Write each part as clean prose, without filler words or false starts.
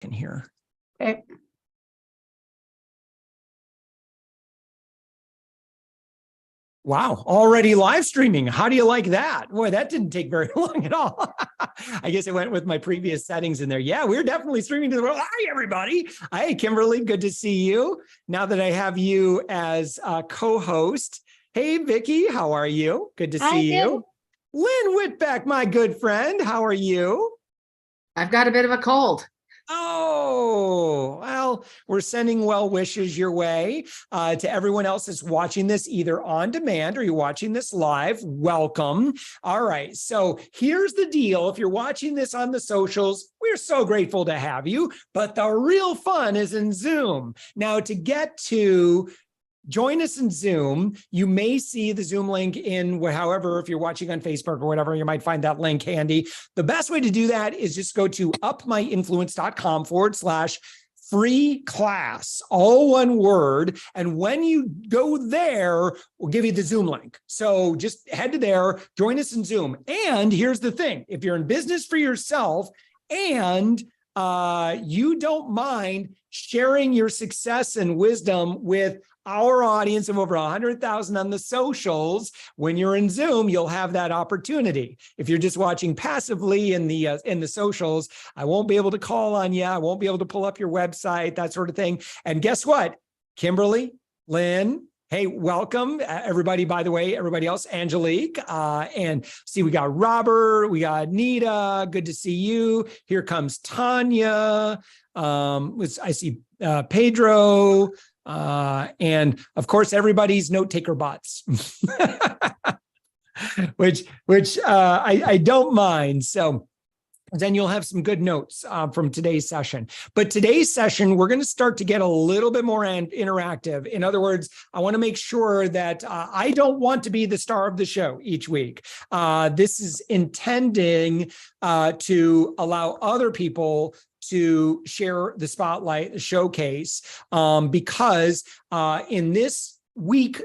in here. Okay. Wow, already live streaming. How do you like that? Boy, that didn't take very long at all. I guess I went with my previous settings in there. Yeah, we're definitely streaming to the world. Hi, everybody. Hi, Kimberly. Good to see you. Now that I have you as a co-host. Hey, Vicki, how are you? Good to see you. Lynn Whitbeck, my good friend. How are you? I've got a bit of a cold. Oh, well, we're sending well wishes your way to everyone else that's watching this either on demand or you're watching this live. Welcome. All right. So here's the deal. If you're watching this on the socials, we're so grateful to have you, but the real fun is in Zoom. Now, to get to join us in Zoom. You may see the Zoom link in however, if you're watching on Facebook or whatever, you might find that link handy. The best way to do that is just go to upmyinfluence.com/free class, all one word. And when you go there, we'll give you the Zoom link. So just head to there, join us in Zoom. And here's the thing, if you're in business for yourself and you don't mind sharing your success and wisdom with our audience of over 100,000 on the socials, when you're in Zoom, you'll have that opportunity. If you're just watching passively in the socials, I won't be able to call on you. I won't be able to pull up your website, that sort of thing. And guess what? Kimberly, Lynn, hey, welcome everybody, by the way, everybody else, Angelique, and see, we got Robert, we got Nita, good to see you. Here comes Tanya, I see Pedro, and of course, everybody's note taker bots, which I don't mind. So then you'll have some good notes from today's session. But today's session, we're going to start to get a little bit more interactive. In other words, I want to make sure that I don't want to be the star of the show each week. This is intending to allow other people to share the spotlight, the showcase, because in this week,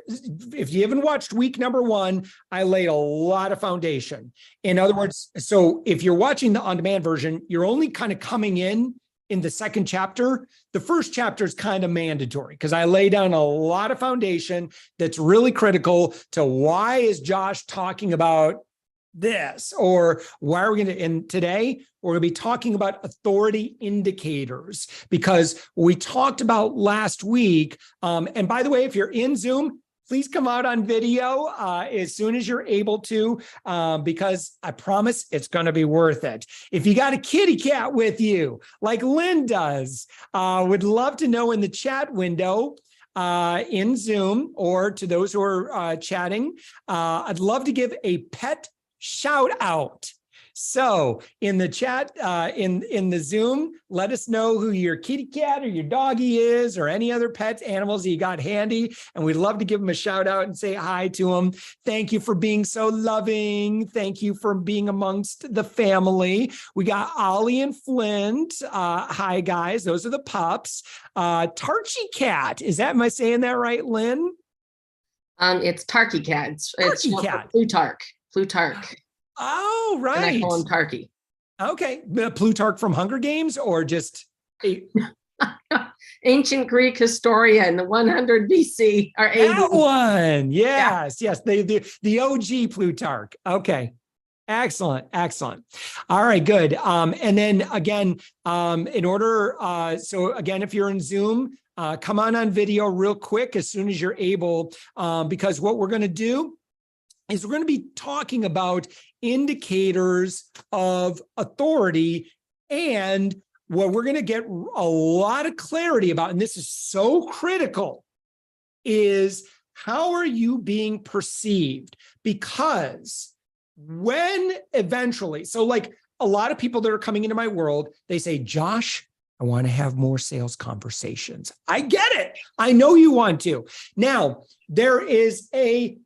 if you haven't watched week number 1, I laid a lot of foundation. In other words, so if you're watching the on-demand version, you're only kind of coming in the second chapter. The first chapter is kind of mandatory because I lay down a lot of foundation that's really critical to why is Josh talking about this, or why are we going to, and today we're going to be talking about authority indicators, because we talked about last week. And by the way, if you're in Zoom, please come out on video as soon as you're able to, because I promise it's going to be worth it. If you got a kitty cat with you, like Lynn does, would love to know in the chat window in Zoom, or to those who are chatting, I'd love to give a pet shout out. So in the chat, in the Zoom, let us know who your kitty cat or your doggy is, or any other pets, animals that you got handy. And we'd love to give them a shout out and say hi to them. Thank you for being so loving. Thank you for being amongst the family. We got Ollie and Flint. Hi guys, those are the pups. Tarchy Cat, am I saying that right, Lynn? It's Tarky Cat. It's Cat. Plutarch. Oh, right. And I call him Tarky. Okay. Plutarch from Hunger Games, or just ancient Greek historian, the 100 BC or 80. That one. Yes, yeah. Yes. The OG Plutarch. Okay. Excellent. Excellent. All right, good. And then again, in order, so again, if you're in Zoom, come on video real quick as soon as you're able, because what we're going to do is we're going to be talking about indicators of authority, and what we're going to get a lot of clarity about, and this is so critical, is how are you being perceived? Because when eventually, so like a lot of people that are coming into my world, they say, Josh, I want to have more sales conversations. I get it. I know you want to. Now, there is a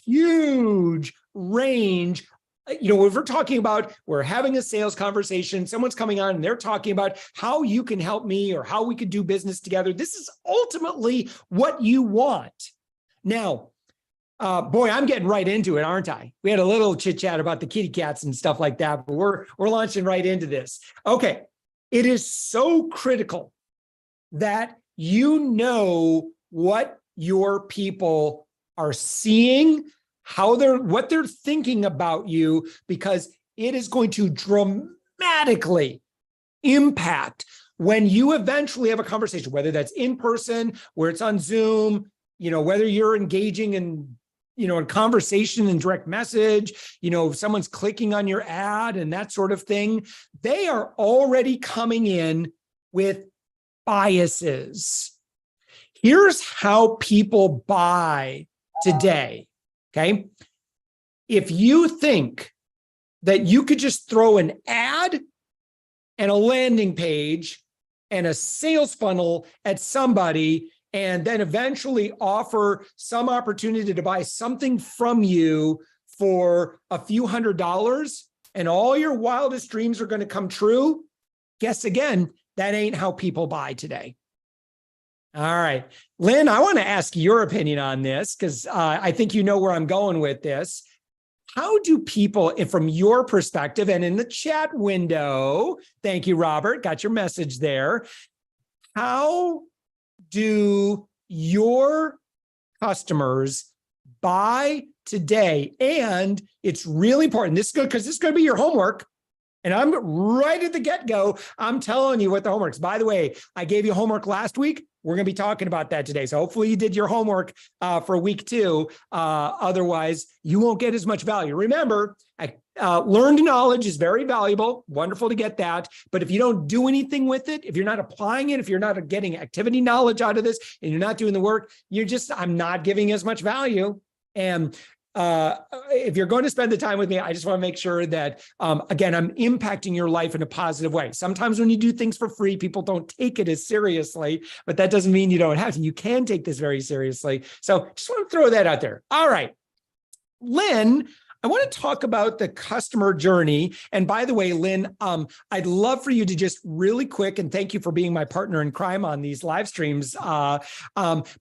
huge range. If we're talking about, we're having a sales conversation, someone's coming on and they're talking about how you can help me or how we could do business together. This is ultimately what you want. Now, boy, I'm getting right into it, aren't I? We had a little chit chat about the kitty cats and stuff like that, but we're launching right into this. Okay. It is so critical that you know what your people are seeing, what they're thinking about you, because it is going to dramatically impact when you eventually have a conversation, whether that's in person, where it's on Zoom, whether you're engaging in conversation and direct message, if someone's clicking on your ad and that sort of thing. They are already coming in with biases. Here's how people buy today, okay? If you think that you could just throw an ad and a landing page and a sales funnel at somebody and then eventually offer some opportunity to buy something from you for a few $100s and all your wildest dreams are going to come true, guess again, that ain't how people buy today. All right, Lynn, I want to ask your opinion on this because I think you know where I'm going with this. How do people, from your perspective and in the chat window, thank you, Robert, got your message there. How do your customers buy today? And it's really important. This is good because this is going to be your homework. And I'm right at the get-go. I'm telling you what the homework is. By the way, I gave you homework last week. We're going to be talking about that today. So hopefully you did your homework for week 2. Otherwise, you won't get as much value. Remember, learned knowledge is very valuable. Wonderful to get that. But if you don't do anything with it, if you're not applying it, if you're not getting activity knowledge out of this, and you're not doing the work, I'm not giving as much value. And if you're going to spend the time with me, I just want to make sure that, again, I'm impacting your life in a positive way. Sometimes when you do things for free, people don't take it as seriously, but that doesn't mean you don't have to. You can take this very seriously. So just want to throw that out there. All right, Lynn, I want to talk about the customer journey. And by the way, Lynn, I'd love for you to just really quick, and thank you for being my partner in crime on these live streams. But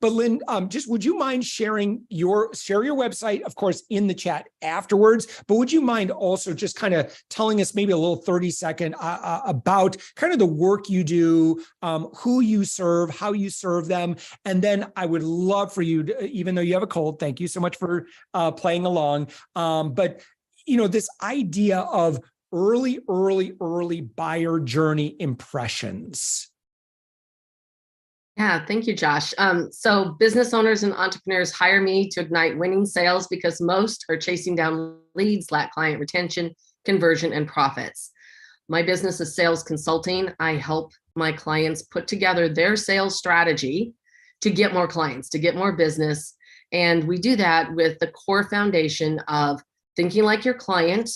Lynn, just would you mind sharing your website, of course, in the chat afterwards, but would you mind also just kind of telling us maybe a little 30-second about kind of the work you do, who you serve, how you serve them. And then I would love for you to, even though you have a cold, thank you so much for playing along. But, this idea of early buyer journey impressions. Yeah, thank you, Josh. So business owners and entrepreneurs hire me to ignite winning sales because most are chasing down leads, lack client retention, conversion, and profits. My business is sales consulting. I help my clients put together their sales strategy to get more clients, to get more business. And we do that with the core foundation of thinking like your client,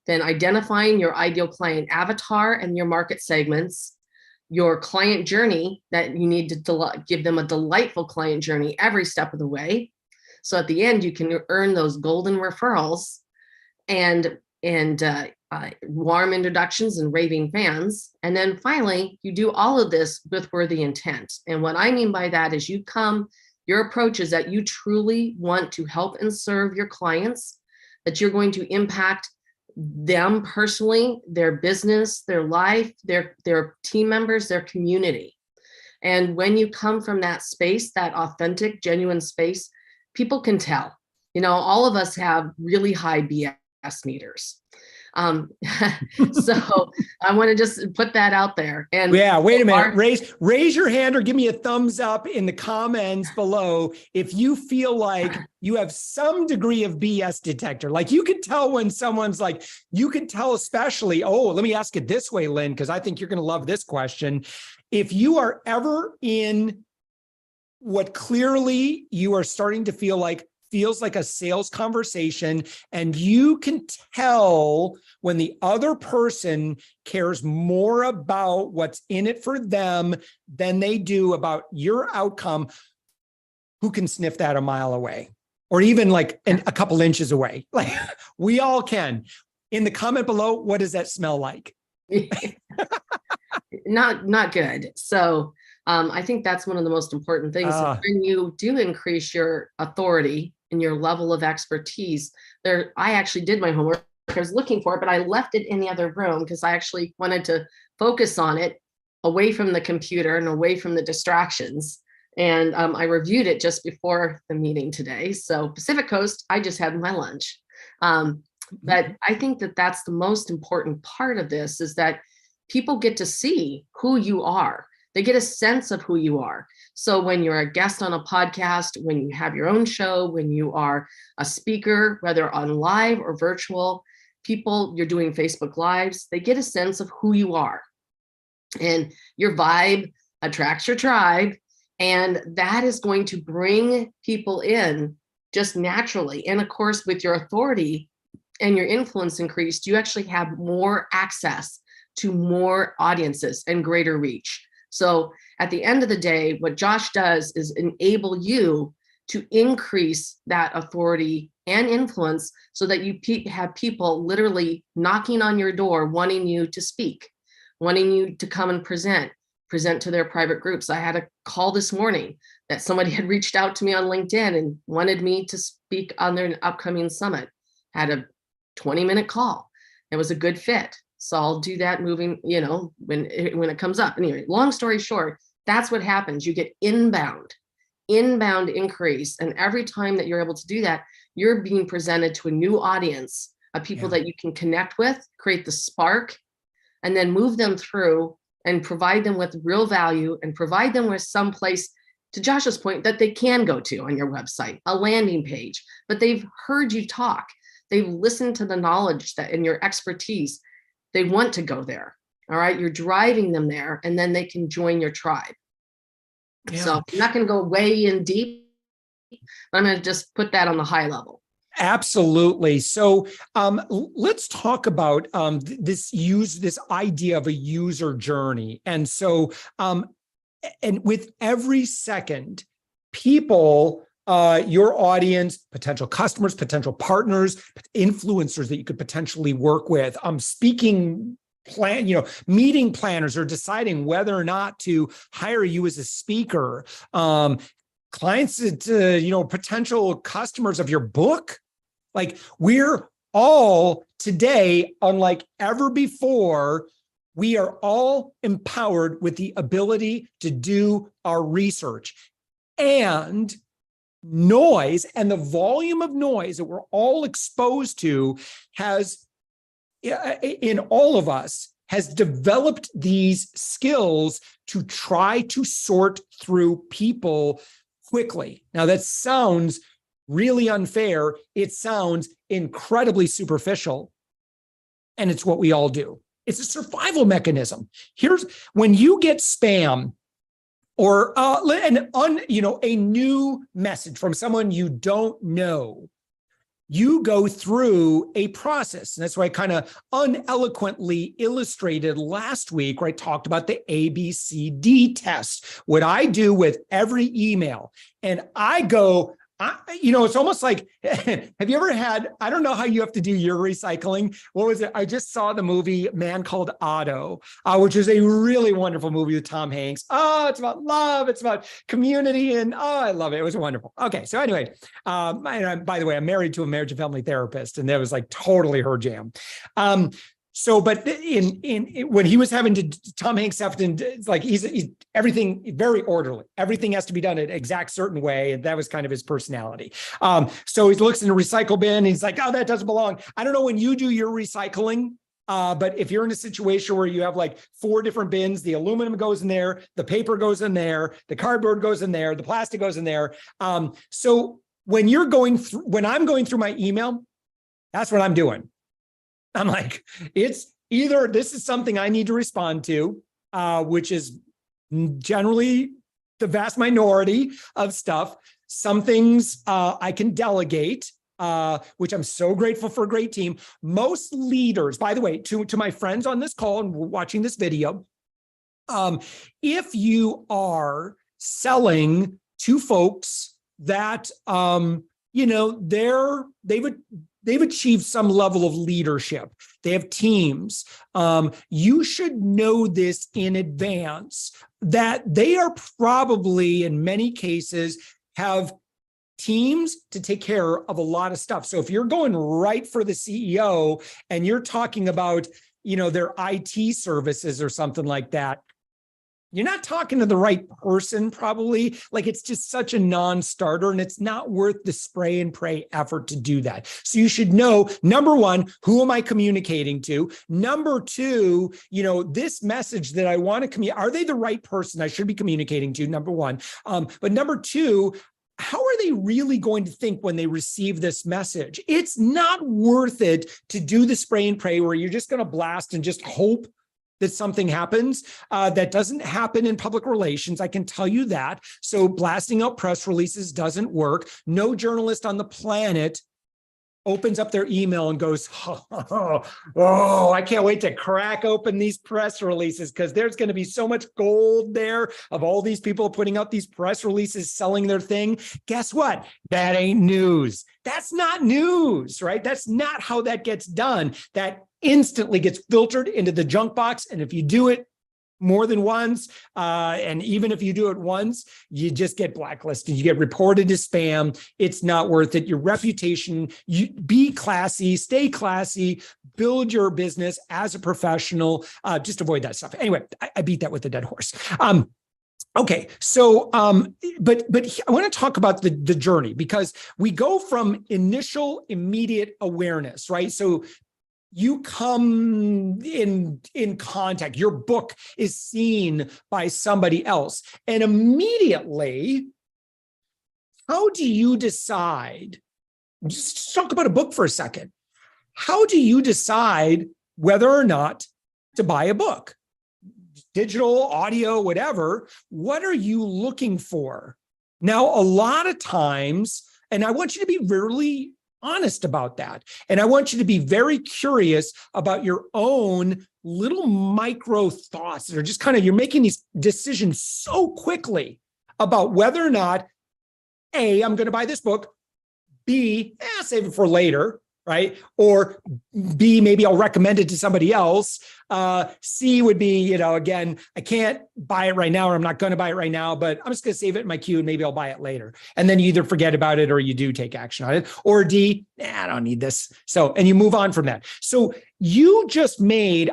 then identifying your ideal client avatar and your market segments, your client journey that you need to give them a delightful client journey every step of the way. So at the end, you can earn those golden referrals and warm introductions and raving fans. And then finally, you do all of this with worthy intent. And what I mean by that is your approach is that you truly want to help and serve your clients, that you're going to impact them personally, their business, their life, their team members, their community. And when you come from that space, that authentic, genuine space, people can tell. All of us have really high BS meters. So I want to just put that out there. And yeah, wait a minute. Raise your hand or give me a thumbs up in the comments below if you feel like you have some degree of BS detector. Like you can tell when someone's like, you can tell especially, let me ask it this way, Lynn, because I think you're going to love this question. If you are ever in what clearly you are starting to feels like a sales conversation, and you can tell when the other person cares more about what's in it for them than they do about your outcome, who can sniff that a mile away or even like a couple inches away? Like we all can. In the comment below, what does that smell like? Not good. So I think that's one of the most important things. When you do increase your authority and your level of expertise, I actually did my homework. I was looking for it, but I left it in the other room because I actually wanted to focus on it away from the computer and away from the distractions. And I reviewed it just before the meeting today. So Pacific Coast, I just had my lunch. But I think that that's the most important part of this, is that people get to see who you are. They get a sense of who you are. So when you're a guest on a podcast, when you have your own show, when you are a speaker, whether on live or virtual, people, you're doing Facebook Lives, they get a sense of who you are. And your vibe attracts your tribe. And that is going to bring people in just naturally. And of course, with your authority and your influence increased, you actually have more access to more audiences and greater reach. So at the end of the day, what Josh does is enable you to increase that authority and influence so that you have people literally knocking on your door, wanting you to speak, wanting you to come and present to their private groups. I had a call this morning that somebody had reached out to me on LinkedIn and wanted me to speak on their upcoming summit. Had a 20-minute call. It was a good fit. So I'll do that moving, when it comes up. Anyway, long story short, that's what happens. You get inbound increase. And every time that you're able to do that, you're being presented to a new audience of people that you can connect with, create the spark, and then move them through and provide them with real value and provide them with some place, to Josh's point, that they can go to on your website, a landing page, but they've heard you talk. They've listened to the knowledge that and your expertise. They want to go there. All right. You're driving them there, and then they can join your tribe. Yeah. So I'm not going to go way in deep, but I'm going to just put that on the high level. Absolutely. So let's talk about this idea of a user journey. And so, and with every second, people, your audience, potential customers, potential partners, influencers that you could potentially work with, meeting planners are deciding whether or not to hire you as a speaker. Clients, potential customers of your book. Like, we're all today, unlike ever before, we are all empowered with the ability to do our research. And noise and the volume of noise that we're all exposed to in all of us has developed these skills to try to sort through people quickly. Now, that sounds really unfair. It sounds incredibly superficial. And it's what we all do. It's a survival mechanism. Here's when you get spam or a new message from someone you don't know, you go through a process. And that's why I kind of uneloquently illustrated last week, where I talked about the ABCD test, what I do with every email. And I go, it's almost like, have you ever had, I don't know how you have to do your recycling. What was it? I just saw the movie Man Called Otto, which is a really wonderful movie with Tom Hanks. Oh, it's about love. It's about community. And I love it. It was wonderful. Okay. So anyway, by the way, I'm married to a marriage and family therapist, and that was like totally her jam. But when he was having to, Tom Hanks have to, it's like he's everything very orderly. Everything has to be done an exact certain way, and that was kind of his personality. So he looks in the recycle bin, and he's like, "Oh, that doesn't belong." I don't know when you do your recycling, but if you're in a situation where you have like 4 different bins, the aluminum goes in there, the paper goes in there, the cardboard goes in there, the plastic goes in there. So when I'm going through my email, that's what I'm doing. I'm like, it's either this is something I need to respond to, which is generally the vast minority of stuff. Some things I can delegate, which I'm so grateful for a great team. Most leaders, by the way, to my friends on this call and watching this video, if you are selling to folks that, they've achieved some level of leadership, they have teams, you should know this in advance, that they are probably, in many cases, have teams to take care of a lot of stuff. So if you're going right for the CEO and you're talking about, their IT services or something like that, you're not talking to the right person, probably. Like, it's just such a non-starter, and it's not worth the spray and pray effort to do that. So you should know, number one, who am I communicating to? Number two, this message that I want to communicate, are they the right person I should be communicating to? Number one. But number two, how are they really going to think when they receive this message? It's not worth it to do the spray and pray where you're just going to blast and just hope that something happens. That doesn't happen in public relations. I can tell you that. So blasting out press releases doesn't work. No journalist on the planet opens up their email and goes, oh, I can't wait to crack open these press releases, because there's going to be so much gold there of all these people putting out these press releases, selling their thing. Guess what? That ain't news. That's not news, right? That's not how that gets done. That instantly gets filtered into the junk box. And if you do it more than once, and even if you do it once, you just get blacklisted. You get reported as spam. It's not worth it. Your reputation, you be classy, stay classy, build your business as a professional. Just avoid that stuff. Anyway, I beat that with a dead horse. Okay, so, but I want to talk about the journey, because we go from initial immediate awareness, right? So you come in contact, your book is seen by somebody else, and immediately, how do you decide? Just talk about a book for a second. How do you decide whether or not to buy a book? Digital, audio, whatever. What are you looking for? Now, a lot of times, and I want you to be really honest about that. And I want you to be very curious about your own little micro thoughts that are just kind of, you're making these decisions so quickly about whether or not, A, I'm going to buy this book, B, save it for later, right? Or B, maybe I'll recommend it to somebody else. C would be, again, I can't buy it right now, or I'm not going to buy it right now, but I'm just going to save it in my queue and maybe I'll buy it later. And then you either forget about it or you do take action on it. Or D, I don't need this. So, and you move on from that. So you just made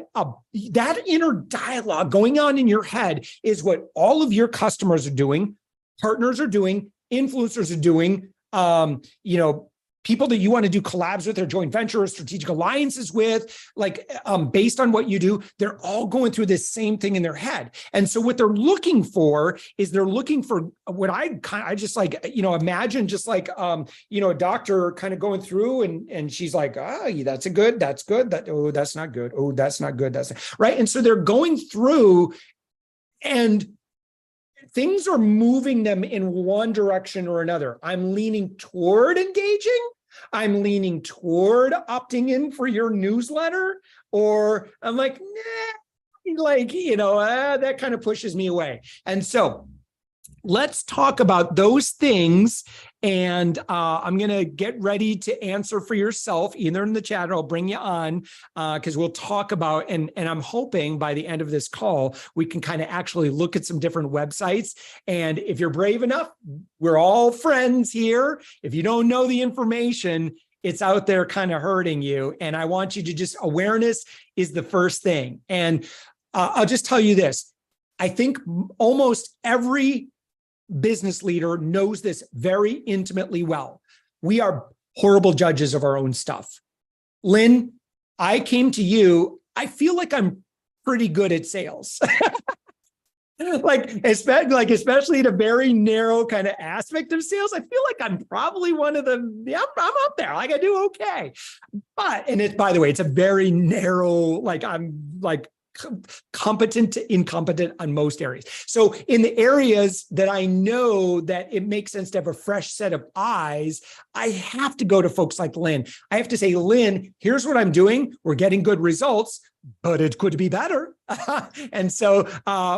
that inner dialogue going on in your head is what all of your customers are doing, partners are doing, influencers are doing, people that you want to do collabs with or joint venture or strategic alliances with, based on what you do, they're all going through this same thing in their head. And so what they're looking for is what I just imagine just like, a doctor kind of going through and she's like, that's good. That's not good. Oh, that's not good. Right. And so they're going through and things are moving them in one direction or another. I'm leaning toward engaging. I'm leaning toward opting in for your newsletter, or I'm like, that kind of pushes me away. And so let's talk about those things. And I'm going to get ready to answer for yourself, either in the chat or I'll bring you on, because we'll talk about, and I'm hoping by the end of this call, we can kind of actually look at some different websites. And if you're brave enough, we're all friends here. If you don't know the information, it's out there kind of hurting you. And I want you to just, awareness is the first thing. And I'll just tell you this. I think almost every business leader knows this very intimately well. We are horrible judges of our own stuff. Lynn, I came to you. I feel like I'm pretty good at sales. especially in a very narrow kind of aspect of sales. I feel like I'm probably one of I'm up there. I do okay. And by the way, it's a very narrow, I'm competent to incompetent on most areas. So in the areas that I know that it makes sense to have a fresh set of eyes, I have to go to folks like Lynn. I have to say, Lynn, here's what I'm doing. We're getting good results, but it could be better. And so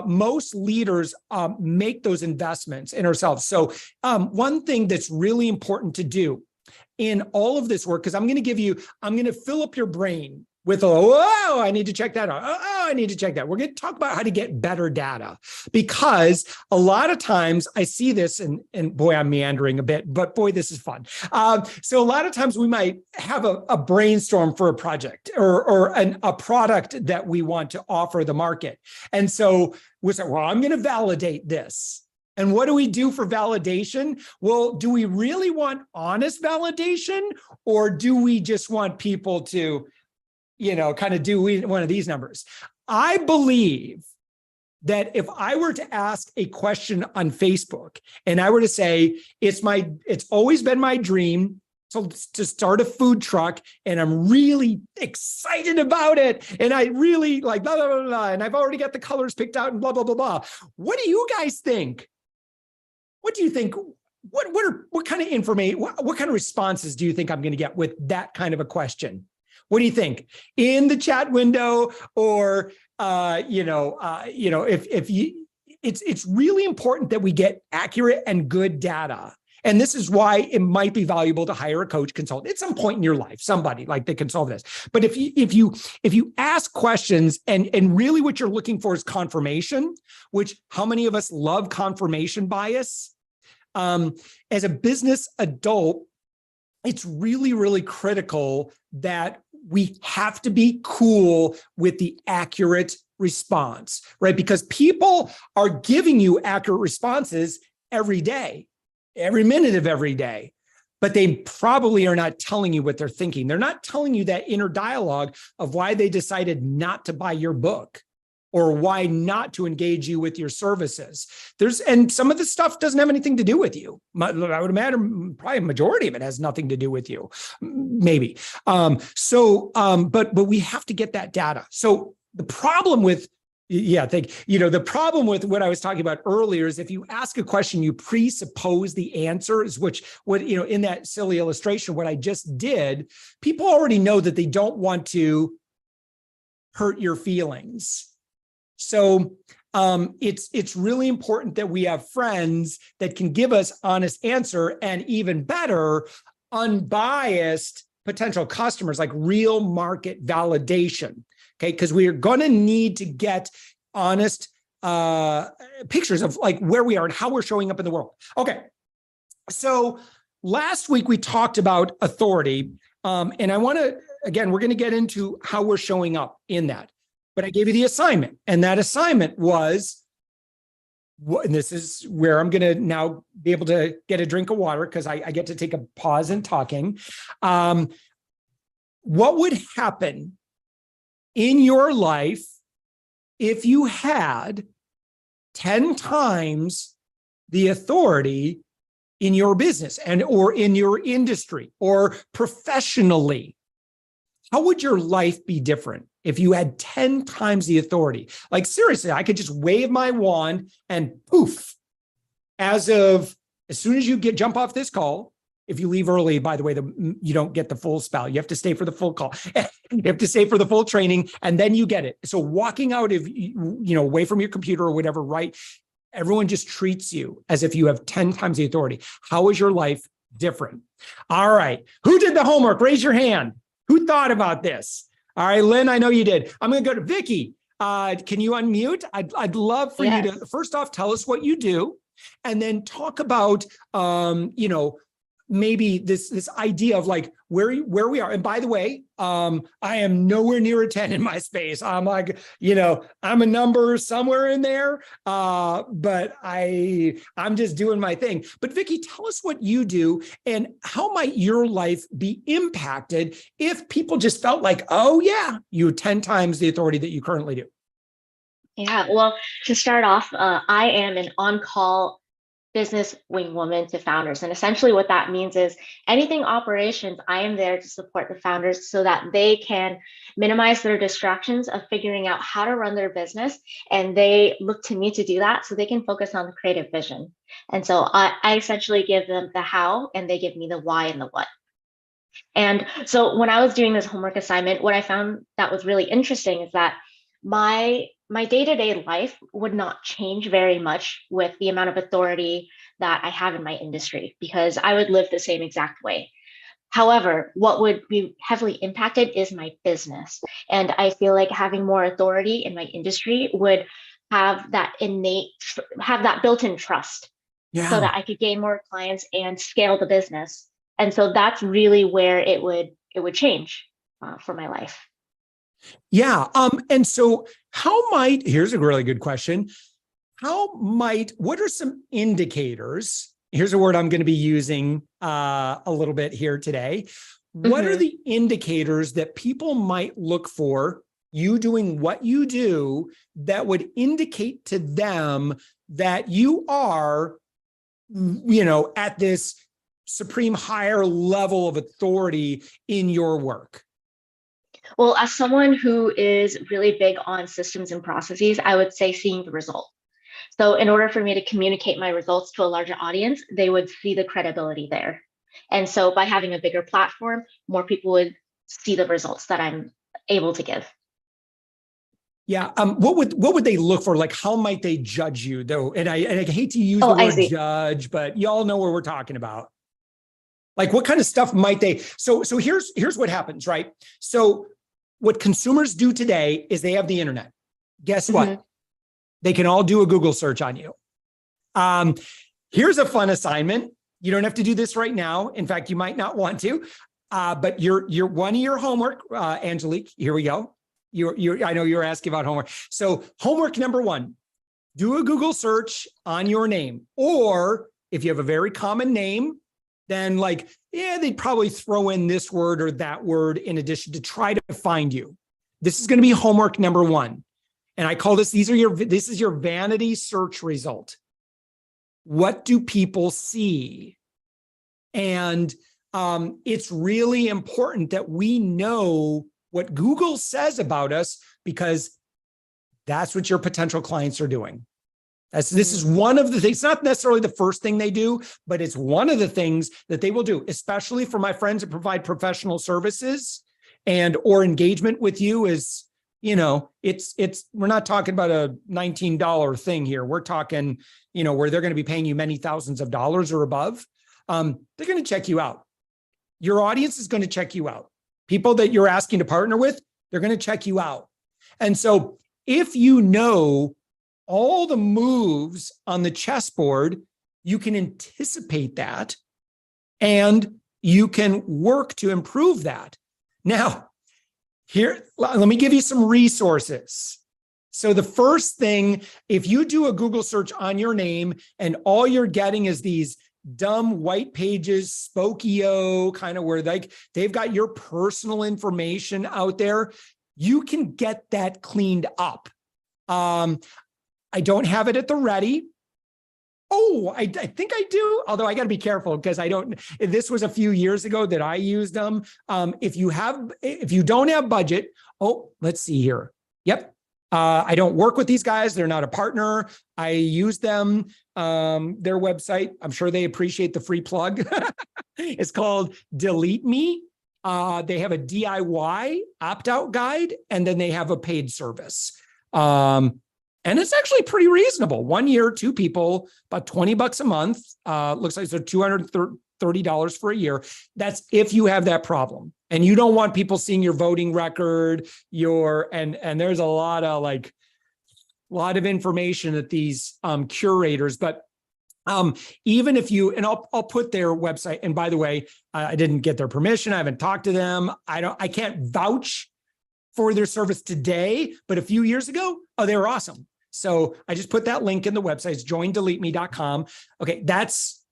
most leaders make those investments in ourselves. So one thing that's really important to do in all of this work, because I'm going to fill up your brain with oh, I need to check that out. Oh, I need to check that. We're going to talk about how to get better data, because a lot of times I see this, and boy, I'm meandering a bit, but boy, this is fun. So a lot of times we might have a brainstorm for a project or a product that we want to offer the market. And so we say, well, I'm going to validate this. And what do we do for validation? Well, do we really want honest validation, or do we just want people to, kind of do one of these numbers? I believe that if I were to ask a question on Facebook and I were to say, it's always been my dream to start a food truck, and I'm really excited about it, and I really like blah, blah, blah, blah, and I've already got the colors picked out and blah, blah, blah, blah. What do you guys think? What do you think? What kind of information, what kind of responses do you think I'm going to get with that kind of a question? What do you think? In the chat window, or if you, it's really important that we get accurate and good data. And this is why it might be valuable to hire a coach consultant at some point in your life, somebody like that can solve this. But if you ask questions and really what you're looking for is confirmation, which how many of us love confirmation bias? As a business adult, it's really, really critical that we have to be cool with the accurate response, right? Because people are giving you accurate responses every day, every minute of every day, but they probably are not telling you what they're thinking. They're not telling you that inner dialogue of why they decided not to buy your book, or why not to engage you with your services. And some of this stuff doesn't have anything to do with you. I would imagine probably a majority of it has nothing to do with you, maybe. But we have to get that data. So the problem with, the problem with what I was talking about earlier is if you ask a question, you presuppose the answers, in that silly illustration, what I just did, people already know that they don't want to hurt your feelings. So it's really important that we have friends that can give us honest answer, and even better, unbiased potential customers, like real market validation. Okay, because we are going to need to get honest pictures of like where we are and how we're showing up in the world. Okay, so last week we talked about authority, and I want to, again, we're going to get into how we're showing up in that. But I gave you the assignment, and that assignment was, and this is where I'm going to now be able to get a drink of water because I get to take a pause in talking. What would happen in your life if you had 10 times the authority in your business or in your industry or professionally? How would your life be different if you had 10 times the authority? Like, seriously, I could just wave my wand and poof, as soon as you jump off this call, if you leave early, by the way, you don't get the full spell. You have to stay for the full call. You have to stay for the full training, and then you get it. So walking out of, away from your computer or whatever, right? Everyone just treats you as if you have 10 times the authority. How is your life different? All right. Who did the homework? Raise your hand. Who thought about this? All right, Lynn, I know you did. I'm going to go to Vicky. Can you unmute? I'd love for you to, first off, tell us what you do, and then talk about, maybe this idea of like where we are. And by the way, I am nowhere near a 10 in my space. I'm like, I'm a number somewhere in there, but I'm just doing my thing. But Vicky, tell us what you do and how might your life be impacted if people just felt like, oh yeah, you 10 times the authority that you currently do. Yeah, well, to start off, I am an on-call business wing woman to founders. And essentially what that means is anything operations, I am there to support the founders so that they can minimize their distractions of figuring out how to run their business. And they look to me to do that so they can focus on the creative vision. And so I essentially give them the how, and they give me the why and the what. And so when I was doing this homework assignment, what I found that was really interesting is that my day-to-day life would not change very much with the amount of authority that I have in my industry, because I would live the same exact way. However, what would be heavily impacted is my business. And I feel like having more authority in my industry would have that built-in trust so Yeah. that I could gain more clients and scale the business. And so that's really where it would change for my life. Yeah. And so here's a really good question. What are some indicators? Here's a word I'm going to be using a little bit here today. What are the indicators that people might look for you doing what you do that would indicate to them that you are, at this supreme higher level of authority in your work? Well, as someone who is really big on systems and processes, I would say seeing the result. So in order for me to communicate my results to a larger audience, they would see the credibility there. And so by having a bigger platform, more people would see the results that I'm able to give. Yeah. What would they look for? Like, how might they judge you though? And I hate to use the I word see. judge, but y'all know what we're talking about. Like, what kind of stuff might they? So here's what happens, right? So what consumers do today is they have the internet. Guess what? They can all do a Google search on you. Here's a fun assignment. You don't have to do this right now. In fact, you might not want to, but you're one of your homework, Angelique, here we go. I know you're asking about homework. So homework number 1, do a Google search on your name. Or if you have a very common name, then they'd probably throw in this word or that word in addition to try to find you. This is going to be homework number 1. And I call this, this is your vanity search result. What do people see? And it's really important that we know what Google says about us, because that's what your potential clients are doing. This is one of the things, not necessarily the first thing they do, but it's one of the things that they will do, especially for my friends that provide professional services or engagement with you is, we're not talking about a $19 thing here. We're talking, where they're going to be paying you many thousands of dollars or above. They're going to check you out. Your audience is going to check you out. People that you're asking to partner with, they're going to check you out. And so if you know all the moves on the chessboard, you can anticipate that and you can work to improve that. Now, here, let me give you some resources. So the first thing, if you do a Google search on your name and all you're getting is these dumb white pages, Spokio, kind of where they've got your personal information out there, you can get that cleaned up. I don't have it at the ready. Oh, I think I do. Although I got to be careful because this was a few years ago that I used them. If you don't have budget, let's see here. Yep. I don't work with these guys. They're not a partner. I use them. Their website, I'm sure they appreciate the free plug. It's called Delete Me. They have a DIY opt-out guide, and then they have a paid service. And it's actually pretty reasonable. 1 year, 2 people, about $20 a month. Looks like they're $230 for a year. That's if you have that problem and you don't want people seeing your voting record, and there's a lot of information that these curators, but even if you, and I'll put their website. And by the way, I didn't get their permission. I haven't talked to them. I can't vouch for their service today, but a few years ago, they were awesome. So I just put that link in the website. It's joindeleteme.com. Okay, that's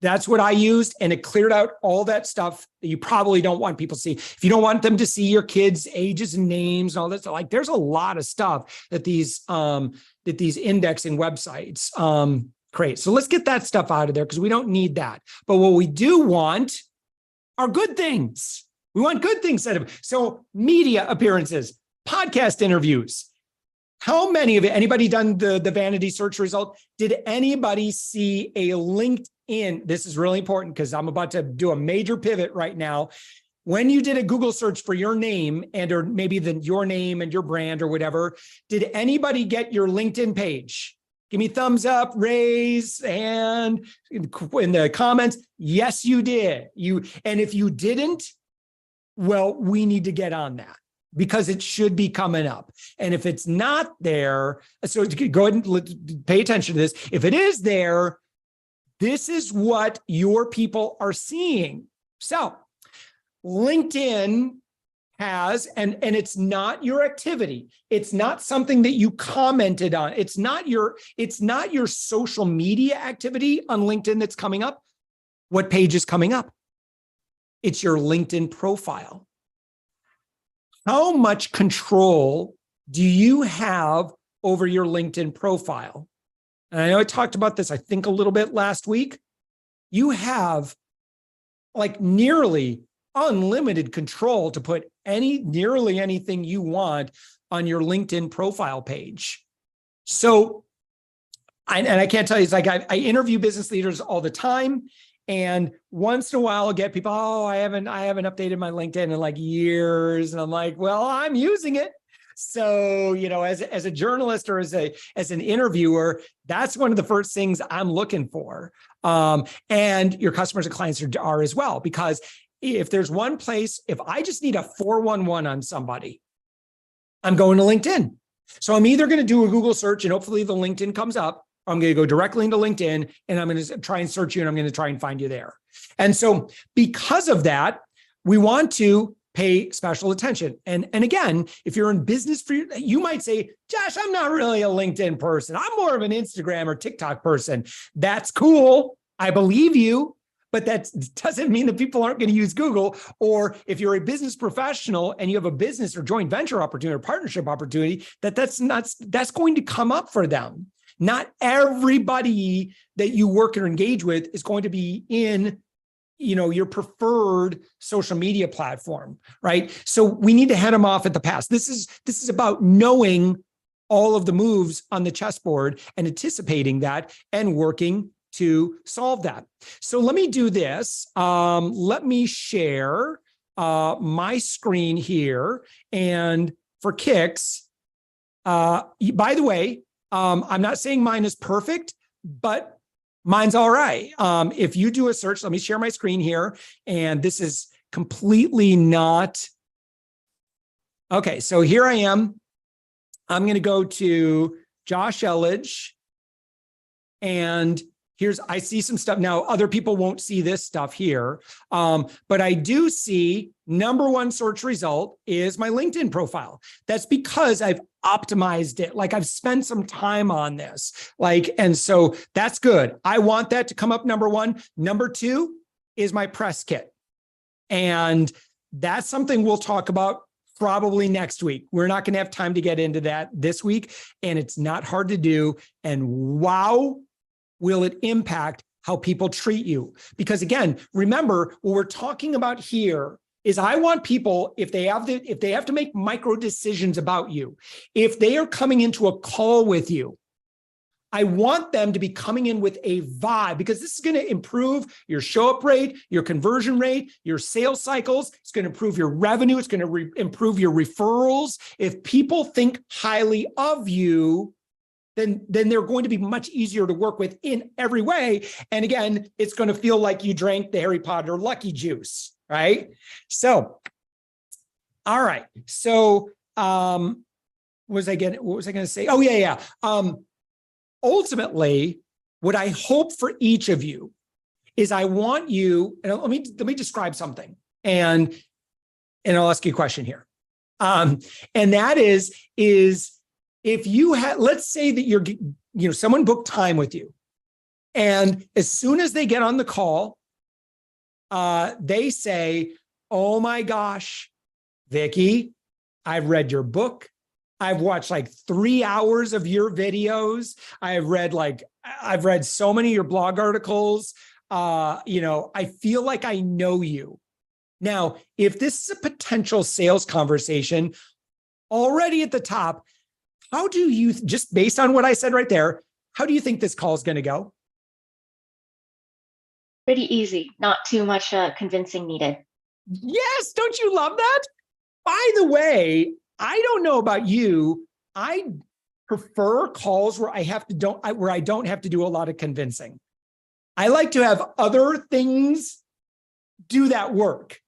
what I used, and it cleared out all that stuff that you probably don't want people to see. If you don't want them to see your kids' ages and names and all this, there's a lot of stuff that these indexing websites create. So let's get that stuff out of there because we don't need that. But what we do want are good things. We want good things set up. So media appearances, podcast interviews. How many of it, anybody done the vanity search result? Did anybody see a LinkedIn? This is really important because I'm about to do a major pivot right now. When you did a Google search for your name or maybe your name and your brand or whatever, did anybody get your LinkedIn page? Give me thumbs up, raise, and in the comments. Yes, you did. And if you didn't, well, we need to get on that because it should be coming up. And if it's not there, so go ahead and pay attention to this. If it is there, this is what your people are seeing. So LinkedIn has, and it's not your activity. It's not something that you commented on. It's not your social media activity on LinkedIn that's coming up. What page is coming up? It's your LinkedIn profile. How much control do you have over your LinkedIn profile? And I know I talked about this, I think, a little bit last week. You have like nearly unlimited control to put nearly anything you want on your LinkedIn profile page. So, I can't tell you, it's like I interview business leaders all the time. And once in a while, I'll get people, oh, I haven't updated my LinkedIn in like years. And I'm like, well, I'm using it. So, as a journalist or as an interviewer, that's one of the first things I'm looking for. And your customers and clients are as well, because if there's one place, if I just need a 411 on somebody, I'm going to LinkedIn. So I'm either going to do a Google search and hopefully the LinkedIn comes up. I'm going to go directly into LinkedIn and I'm going to try and search you and I'm going to try and find you there. And so because of that, we want to pay special attention. And again, if you're in business you might say, Josh, I'm not really a LinkedIn person. I'm more of an Instagram or TikTok person. That's cool. I believe you, but that doesn't mean that people aren't going to use Google. Or if you're a business professional and you have a business or joint venture opportunity or partnership opportunity, that's going to come up for them. Not everybody that you work or engage with is going to be in, your preferred social media platform, right? So we need to head them off at the pass. This is about knowing all of the moves on the chessboard and anticipating that and working to solve that. So let me do this. Let me share my screen here. And for kicks, by the way, I'm not saying mine is perfect, but mine's all right. If you do a search, let me share my screen here. And this is completely not. Okay, so here I am. I'm going to go to Josh Elledge. And I see some stuff. Now, other people won't see this stuff here, but I do see number one search result is my LinkedIn profile. That's because I've optimized it. Like I've spent some time on this. And so that's good. I want that to come up number one. Number two is my press kit. And that's something we'll talk about probably next week. We're not going to have time to get into that this week. And it's not hard to do. And wow, will it impact how people treat you? Because again, remember what we're talking about here is I want people, if they have to make micro decisions about you, if they are coming into a call with you, I want them to be coming in with a vibe, because this is going to improve your show up rate, your conversion rate, your sales cycles. It's going to improve your revenue. It's going to improve your referrals. If people think highly of you, then they're going to be much easier to work with in every way. And again, it's going to feel like you drank the Harry Potter Lucky Juice, right? So, all right. So, what was I going to say? Oh, yeah. Ultimately, what I hope for each of you is I want you, and let me describe something, and I'll ask you a question here. And that is if you had, let's say that someone booked time with you, and as soon as they get on the call, they say, oh my gosh, Vicki, I've read your book. I've watched like 3 hours of your videos. I've read so many of your blog articles. I feel like I know you. Now, if this is a potential sales conversation already at the top, how do you, just based on what I said right there, how do you think this call is going to go? Pretty easy. Not too much convincing needed. Yes. Don't you love that? By the way, I don't know about you. I prefer calls where where I don't have to do a lot of convincing. I like to have other things do that work.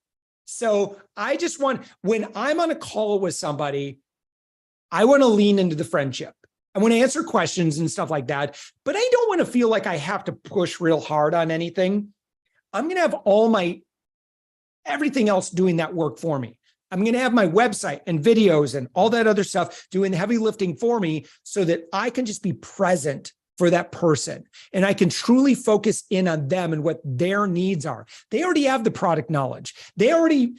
So I just when I'm on a call with somebody, I want to lean into the friendship. I want to answer questions and stuff like that, but I don't want to feel like I have to push real hard on anything. I'm going to have everything else doing that work for me. I'm going to have my website and videos and all that other stuff doing the heavy lifting for me so that I can just be present for that person. And I can truly focus in on them and what their needs are. They already have the product knowledge. They already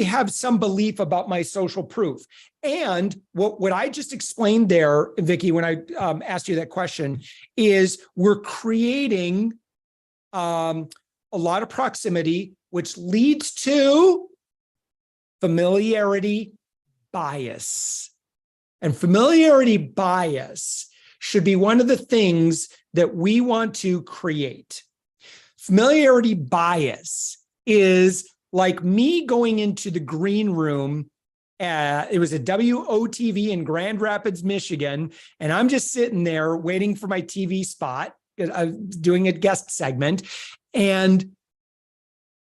have some belief about my social proof. And what I just explained there, Vicki, when I asked you that question, is we're creating a lot of proximity, which leads to familiarity bias. And familiarity bias should be one of the things that we want to create. Familiarity bias is like me going into the green room. It was a WOTV in Grand Rapids, Michigan, and I'm just sitting there waiting for my TV spot. I was doing a guest segment, and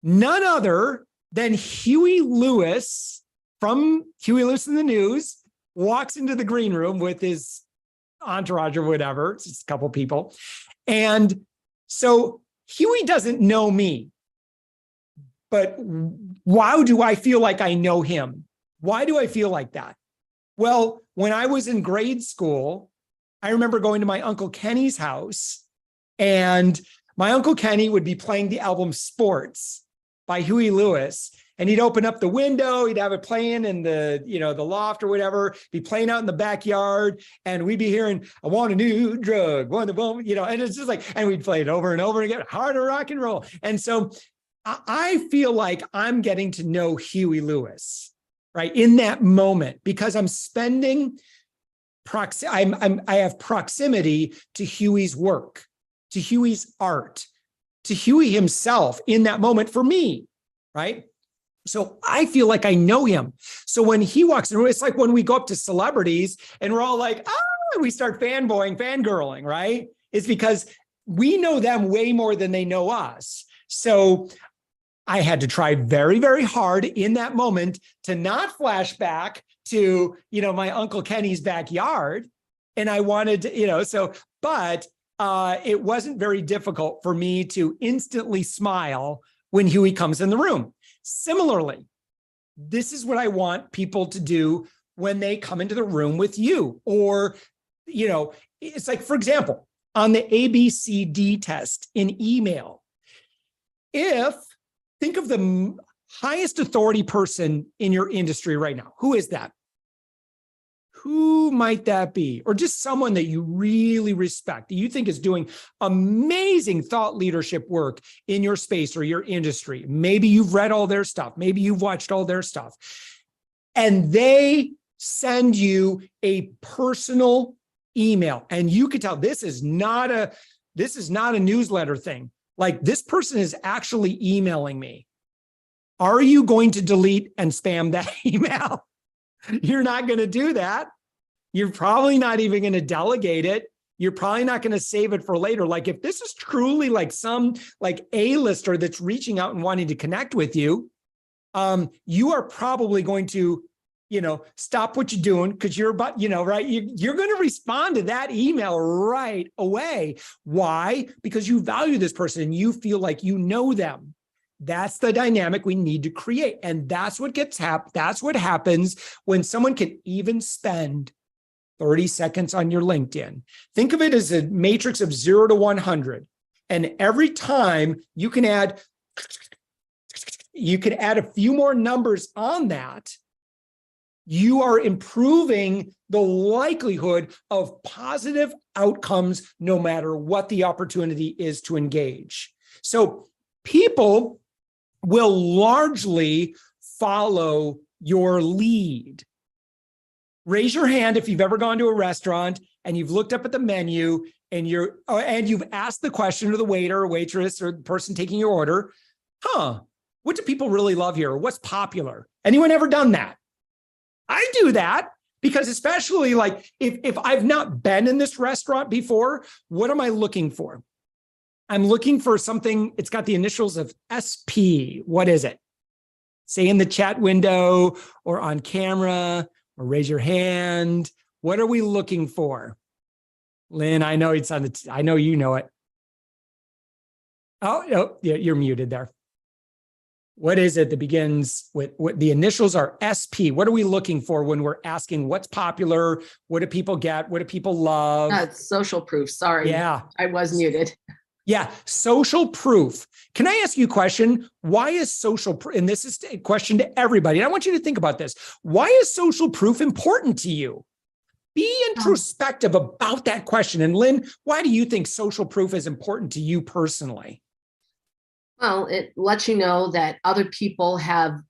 none other than Huey Lewis from Huey Lewis in the News walks into the green room with his entourage or whatever. It's just a couple people. And so Huey doesn't know me, but why do I feel like I know him? Why do I feel like that? Well, when I was in grade school, I remember going to my Uncle Kenny's house, and my Uncle Kenny would be playing the album Sports by Huey Lewis. And he'd open up the window, he'd have it playing in the loft or whatever, be playing out in the backyard. And we'd be hearing, I want a new drug, and it's just like, and we'd play it over and over again, harder rock and roll. And so I feel like I'm getting to know Huey Lewis, right? In that moment, because I'm spending I have proximity to Huey's work, to Huey's art, to Huey himself in that moment for me, right? So I feel like I know him. So when he walks in, it's like when we go up to celebrities and we're all like, we start fangirling, right? It's because we know them way more than they know us. So I had to try very, very hard in that moment to not flash back to, my Uncle Kenny's backyard. And I wanted to, but it wasn't very difficult for me to instantly smile when Huey comes in the room. Similarly, this is what I want people to do when they come into the room with you. Or, it's like, for example, on the ABCD test in email, think of the highest authority person in your industry right now. Who is that? Who might that be? Or just someone that you really respect, that you think is doing amazing thought leadership work in your space or your industry. Maybe you've read all their stuff. Maybe you've watched all their stuff. And they send you a personal email. And you could tell this is not a newsletter thing. Like, this person is actually emailing me. Are you going to delete and spam that email? You're not going to do that. You're probably not even going to delegate it. You're probably not going to save it for later. Like, if this is truly like some like A-lister that's reaching out and wanting to connect with you, you are probably going to, stop what you're doing because you're about, right? You're going to respond to that email right away. Why? Because you value this person and you feel like you know them. That's the dynamic we need to create. And that's what that's what happens when someone can even spend 30 seconds on your LinkedIn. Think of it as a matrix of 0 to 100. And every time you can add a few more numbers on that, you are improving the likelihood of positive outcomes no matter what the opportunity is to engage. So people will largely follow your lead. Raise your hand if you've ever gone to a restaurant and you've looked up at the menu and you've asked the question to the waiter or waitress or the person taking your order, what do people really love here? What's popular? Anyone ever done that? I do that Because especially like if I've not been in this restaurant before, what am I looking for? I'm looking for something, it's got the initials of SP. What is it? Say in the chat window or on camera or raise your hand. What are we looking for? Lynn, I know it's on the, I know you know it. Oh, yeah, you're muted there. What is it that begins with what the initials are SP? What are we looking for when we're asking what's popular? What do people get? What do people love? That's social proof. Sorry. Yeah. I was muted. Yeah. Social proof. Can I ask you a question? Why is social proof? And this is a question to everybody. And I want you to think about this. Why is social proof important to you? Be introspective about that question. And Lynn, why do you think social proof is important to you personally? Well, it lets you know that other people have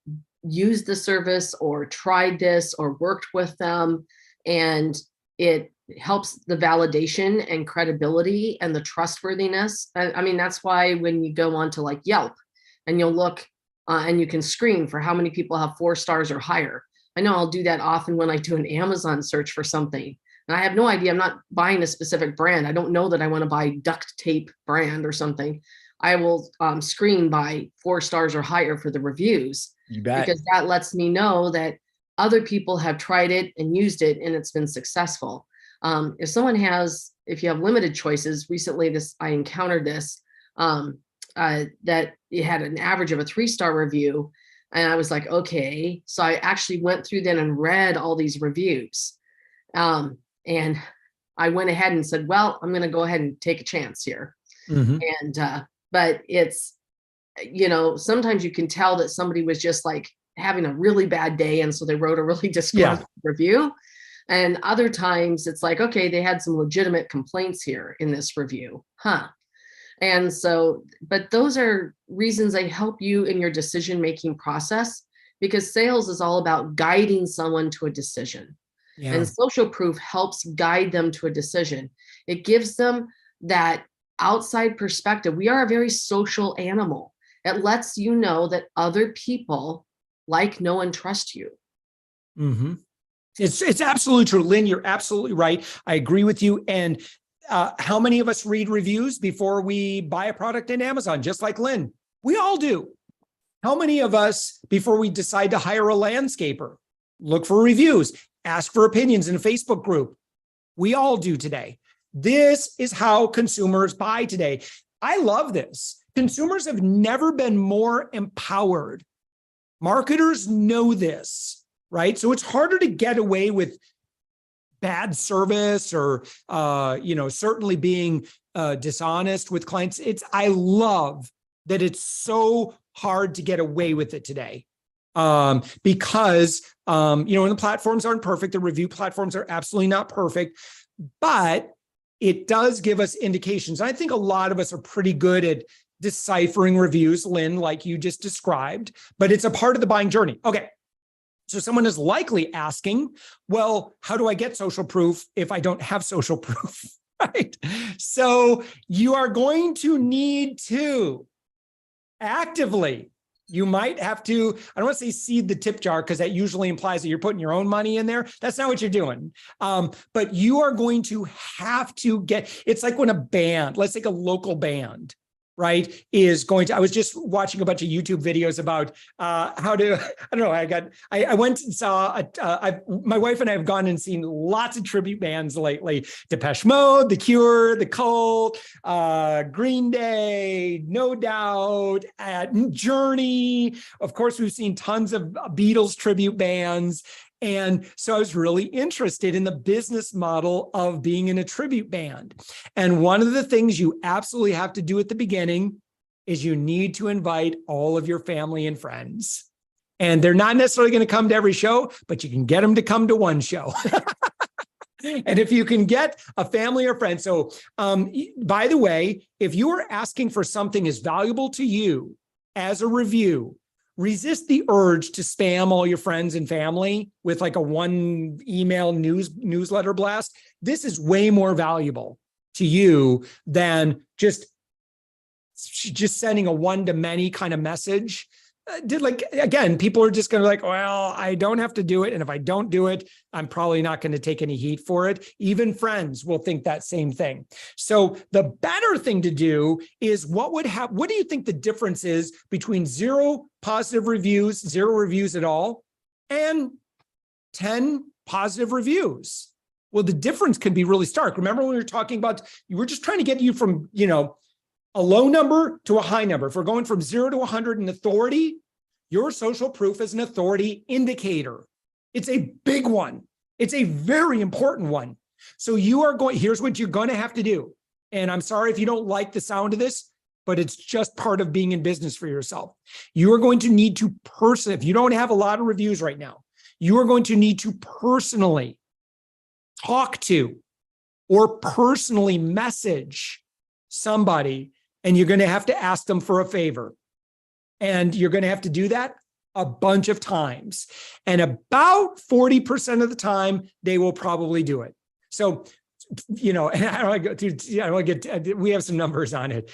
used the service or tried this or worked with them, and it helps the validation and credibility and the trustworthiness. I mean, that's why when you go on to like Yelp and you'll look and you can screen for how many people have 4 stars or higher. I know I'll do that often when I do an Amazon search for something. And I have no idea, I'm not buying a specific brand. I don't know that I want to buy duct tape brand or something. I will screen by 4 stars or higher for the reviews. You bet. Because that lets me know that other people have tried it and used it and it's been successful. If you have limited choices, recently I encountered this, that it had an average of a 3-star review. And I was like, okay. So I actually went through then and read all these reviews. And I went ahead and said, well, I'm going to go ahead and take a chance here. Mm-hmm. And, but it's, sometimes you can tell that somebody was just like having a really bad day. And so they wrote a really disgruntled review. And other times it's like, okay, they had some legitimate complaints here in this review. And so, but those are reasons they help you in your decision-making process, because sales is all about guiding someone to a decision. Yeah. And social proof helps guide them to a decision. It gives them that outside perspective. We are a very social animal. It lets you know that other people like, know, and trust you. Mm-hmm. It's absolutely true. Lynn, you're absolutely right. I agree with you. And how many of us read reviews before we buy a product in Amazon? Just like Lynn, we all do. How many of us, before we decide to hire a landscaper, look for reviews, ask for opinions in a Facebook group? We all do today. This is how consumers buy today. I love this. Consumers have never been more empowered. Marketers know this. Right? So it's harder to get away with bad service or, certainly being dishonest with clients. I love that it's so hard to get away with it today because, and the platforms aren't perfect. The review platforms are absolutely not perfect, but it does give us indications. I think a lot of us are pretty good at deciphering reviews, Lynn, like you just described, but it's a part of the buying journey. Okay. So someone is likely asking, well, how do I get social proof if I don't have social proof, right? So you are going to need to actively, you might have to, I don't want to say seed the tip jar because that usually implies that you're putting your own money in there. That's not what you're doing. But you are going to have to it's like when a band, let's take a local band, right, I was just watching a bunch of YouTube videos about how to, I don't know, I went and saw, my wife and I have gone and seen lots of tribute bands lately. Depeche Mode, The Cure, The Cult, Green Day, No Doubt, Journey. Of course, we've seen tons of Beatles tribute bands. And so I was really interested in the business model of being in a tribute band. And one of the things you absolutely have to do at the beginning is you need to invite all of your family and friends. And they're not necessarily going to come to every show, but you can get them to come to one show. And if you can get a family or friend. So by the way, if you are asking for something as valuable to you as a review, resist the urge to spam all your friends and family with like a one email newsletter blast. This is way more valuable to you than just sending a one-to-many kind of message. again, people are just going to well, I don't have to do it. And if I don't do it, I'm probably not going to take any heat for it. Even friends will think that same thing. So the better thing to do is what do you think the difference is between 0 positive reviews, 0 reviews at all, and 10 positive reviews? Well, the difference can be really stark. Remember when we were talking about, you were just trying to get you from, a low number to a high number. If we're going from 0 to 100 in authority, your social proof is an authority indicator. It's a big one. It's a very important one. So here's what you're going to have to do. And I'm sorry if you don't like the sound of this, but it's just part of being in business for yourself. You are going to need to if you don't have a lot of reviews right now, you are going to need to personally talk to or personally message somebody, and you're going to have to ask them for a favor. And you're going to have to do that a bunch of times. And about 40% of the time, they will probably do it. So, and I don't want to get, we have some numbers on it.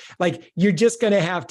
You're just going to ask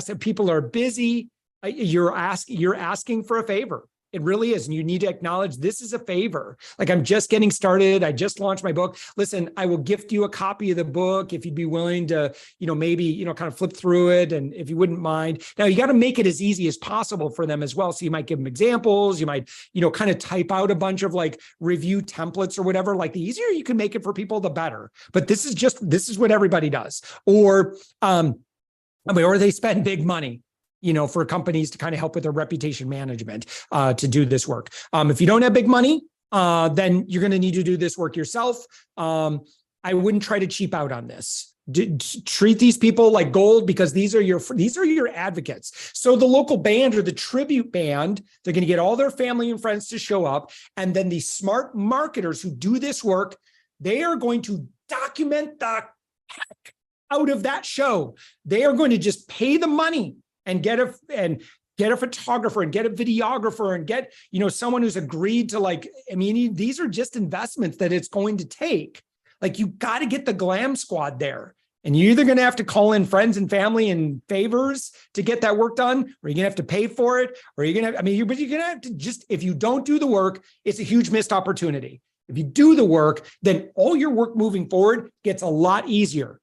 that people are busy. You're asking for a favor. It really is. And you need to acknowledge this is a favor. I'm just getting started. I just launched my book. Listen, I will gift you a copy of the book if you'd be willing to, maybe, kind of flip through it. And if you wouldn't mind. Now, you got to make it as easy as possible for them as well. So you might give them examples. You might, kind of type out a bunch of review templates or whatever. The easier you can make it for people, the better. But this is what everybody does. Or they spend big money, for companies to kind of help with their reputation management to do this work. If you don't have big money, then you're going to need to do this work yourself. I wouldn't try to cheap out on this. Treat these people like gold, because these are your advocates. So the local band or the tribute band, they're going to get all their family and friends to show up. And then the smart marketers who do this work, they are going to document the heck out of that show. They are going to just pay the money and get a photographer and get a videographer and get, someone who's agreed to these are just investments that it's going to take. You got to get the glam squad there. And you're either going to have to call in friends and family and favors to get that work done, or you're going to have to pay for it, or you're going to, but you're going to have to if you don't do the work, it's a huge missed opportunity. If you do the work, then all your work moving forward gets a lot easier.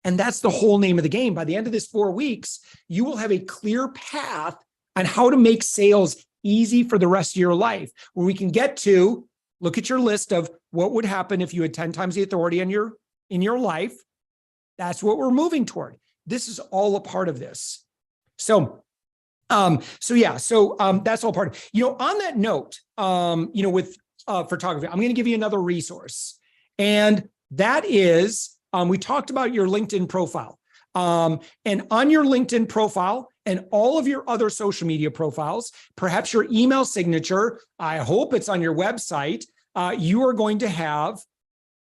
And that's the whole name of the game. By the end of this 4 weeks, you will have a clear path on how to make sales easy for the rest of your life, where we can get to look at your list of what would happen if you had 10 times the authority in your life. That's what we're moving toward. This is all a part of this. So that's all part of, on that note, with photography, I'm going to give you another resource. And that is, we talked about your LinkedIn profile. And on your LinkedIn profile and all of your other social media profiles, perhaps your email signature, I hope it's on your website, you are going to have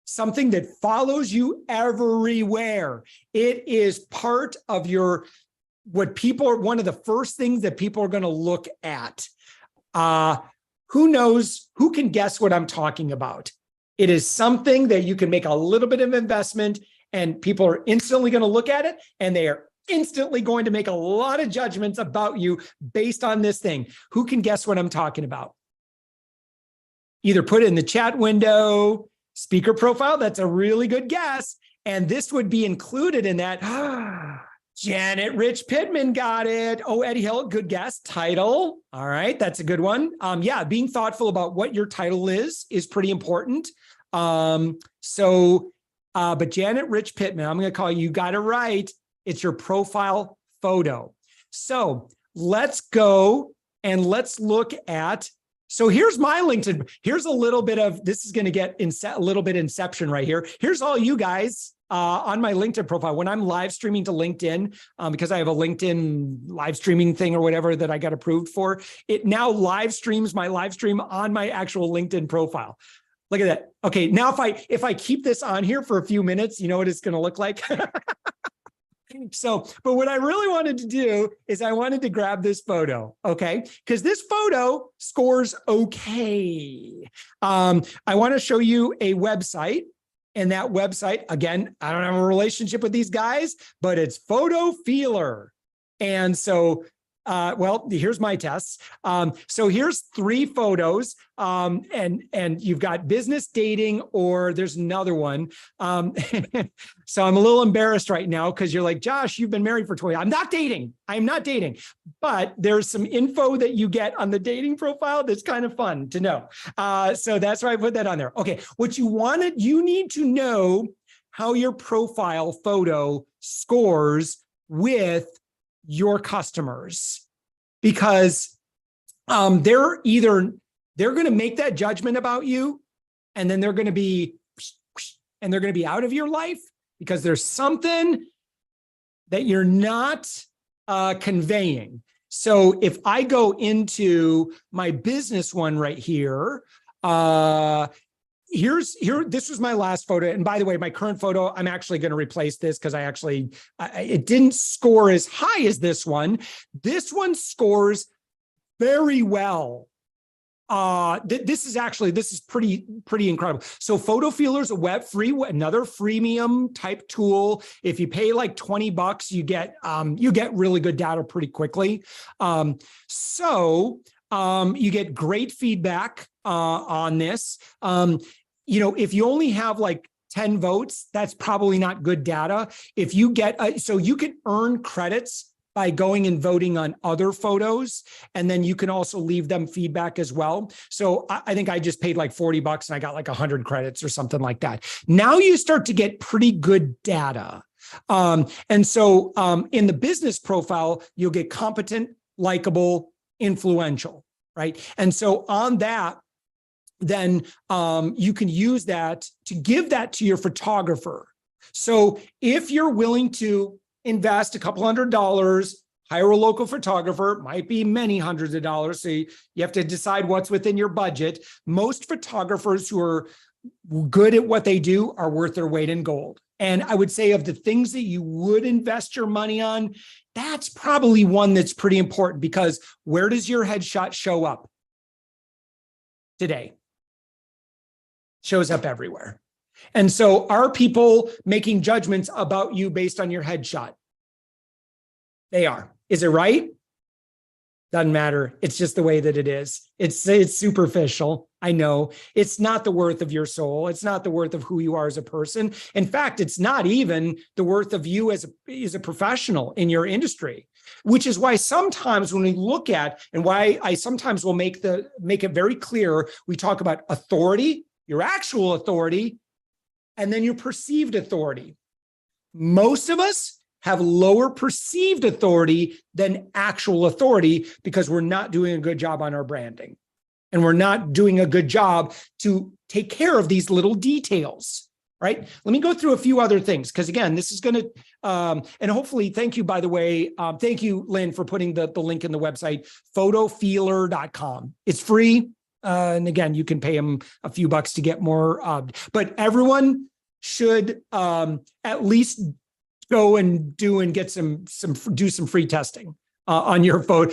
something that follows you everywhere. It is part of one of the first things that people are going to look at. Who can guess what I'm talking about? It is something that you can make a little bit of investment and people are instantly going to look at it and they are instantly going to make a lot of judgments about you based on this thing. Who can guess what I'm talking about? Either put it in the chat window, speaker profile. That's a really good guess. And this would be included in that. Janet Rich Pittman got it. Oh, Eddie Hill, good guess. Title. All right, that's a good one. Being thoughtful about what your title is pretty important. But Janet Rich Pittman, I'm going to call you got it right. It's your profile photo. So let's go and let's look at, so here's my LinkedIn. Here's a little bit of, this is going to get a little bit inception right here. Here's all you guys on my LinkedIn profile. When I'm live streaming to LinkedIn, because I have a LinkedIn live streaming thing or whatever that I got approved for, it now live streams my live stream on my actual LinkedIn profile. Look at that. Okay, now if I keep this on here for a few minutes, you know what it's going to look like? But what I really wanted to do is I wanted to grab this photo, okay? Because this photo scores okay. I want to show you a website. And that website, again, I don't have a relationship with these guys, but it's Photo Feeler. And so well, here's my tests. So here's 3 photos, and you've got business, dating, or there's another one. So I'm a little embarrassed right now because you're like, Josh, you've been married for 20. I'm not dating. I'm not dating. But there's some info that you get on the dating profile that's kind of fun to know. So that's why I put that on there. Okay, what you need to know how your profile photo scores with your customers, because they're going to make that judgment about you, and then they're going to be out of your life because there's something that you're not conveying. So if I go into my business one right here, this was my last photo. And by the way, my current photo, I'm actually going to replace this because it didn't score as high as this one. This one scores very well. This is pretty incredible. So Photo Feeler is another freemium type tool. If you pay like $20, you get really good data pretty quickly. You get great feedback on this. If you only have like 10 votes, that's probably not good data. If you get, so you can earn credits by going and voting on other photos, and then you can also leave them feedback as well. So I think I just paid like $40 and I got like 100 credits or something like that. Now you start to get pretty good data. In the business profile, you'll get competent, likable, influential, right? And so on that, then you can use that to give that to your photographer. So if you're willing to invest a couple $100, hire a local photographer, it might be many hundreds of dollars. So you have to decide what's within your budget. Most photographers who are good at what they do are worth their weight in gold. And I would say of the things that you would invest your money on, that's probably one that's pretty important, because where does your headshot show up today? Shows up everywhere. And so are people making judgments about you based on your headshot? They are. Is it right? Doesn't matter. It's just the way that it is. It's superficial. I know. It's not the worth of your soul. It's not the worth of who you are as a person. In fact, it's not even the worth of you as a professional in your industry, which is why sometimes when we look at, and why I sometimes will make it very clear, we talk about authority, your actual authority, and then your perceived authority. Most of us have lower perceived authority than actual authority because we're not doing a good job on our branding. And we're not doing a good job to take care of these little details, right? Let me go through a few other things, because again, this is going to, and hopefully, thank you, by the way, thank you, Lynn, for putting the link in the website, photofeeler.com. It's free. And again, you can pay them a few bucks to get more, but everyone should at least go and get some free testing on your photo.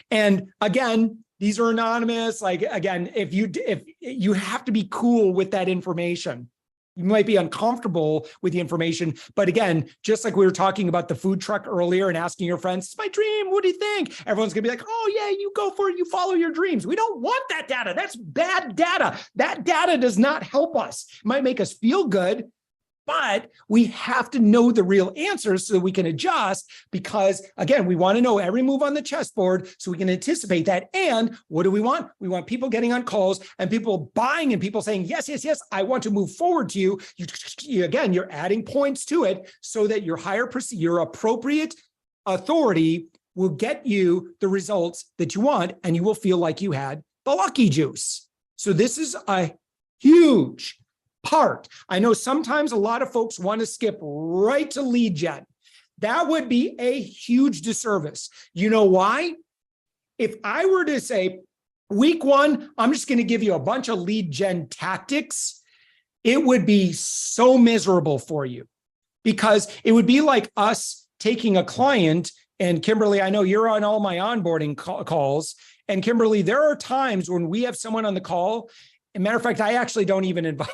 And again, these are anonymous. Like, again, if you have to be cool with that information. You might be uncomfortable with the information, but again, just like we were talking about the food truck earlier and asking your friends, it's my dream, what do you think? Everyone's gonna be like, oh yeah, you go for it, you follow your dreams. We don't want that data. That's bad data. That data does not help us. It might make us feel good, but we have to know the real answers so that we can adjust, because again, we want to know every move on the chessboard so we can anticipate that. And what do we want? We want people getting on calls and people buying and people saying, yes, yes, yes, I want to move forward to you. Again, you're adding points to it so that your appropriate authority will get you the results that you want, and you will feel like you had the lucky juice. So this is a huge part. I know sometimes a lot of folks want to skip right to lead gen. That would be a huge disservice. You know why? If I were to say, week 1, I'm just going to give you a bunch of lead gen tactics, it would be so miserable for you, because it would be like us taking a client, and Kimberly, I know you're on all my onboarding calls, and Kimberly, there are times when we have someone on the call. As a matter of fact, I actually don't even invite,